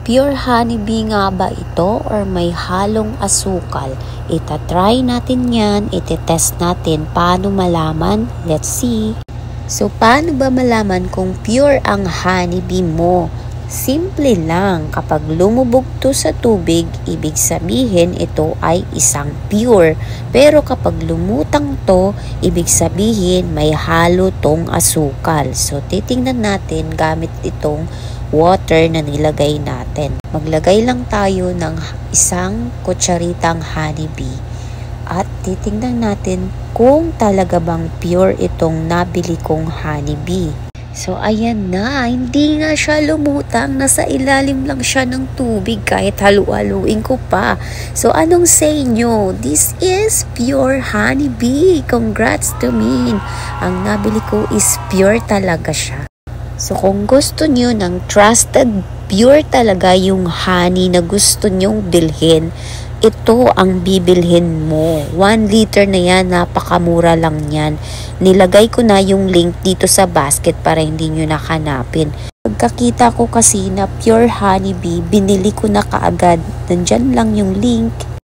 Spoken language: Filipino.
Pure honeybee nga ba ito or may halong asukal? Itatry natin yan, itetest natin. Paano malaman? Let's see. So, paano ba malaman kung pure ang honeybee mo? Simple lang, kapag lumubog to sa tubig, ibig sabihin ito ay isang pure. Pero kapag lumutang to, ibig sabihin may halo tong asukal. So, titingnan natin gamit itong water na nilagay natin. Maglagay lang tayo ng isang kutsaritang honeybee at titingnan natin kung talaga bang pure itong nabili kong honeybee. So ayan na, hindi nga siya lumutang, nasa ilalim lang siya ng tubig kahit halu-haluin ko pa. So anong say nyo? This is pure honeybee. Congrats to me. Ang nabili ko is pure talaga siya. So kung gusto nyo ng trusted, pure talaga yung honey na gusto nyong bilhin, ito ang bibilhin mo. 1 liter na yan, napakamura lang yan. Nilagay ko na yung link dito sa basket para hindi nyo nakanapin. Pagkakita ko kasi na pure honeybee, binili ko na kaagad. Nandyan lang yung link.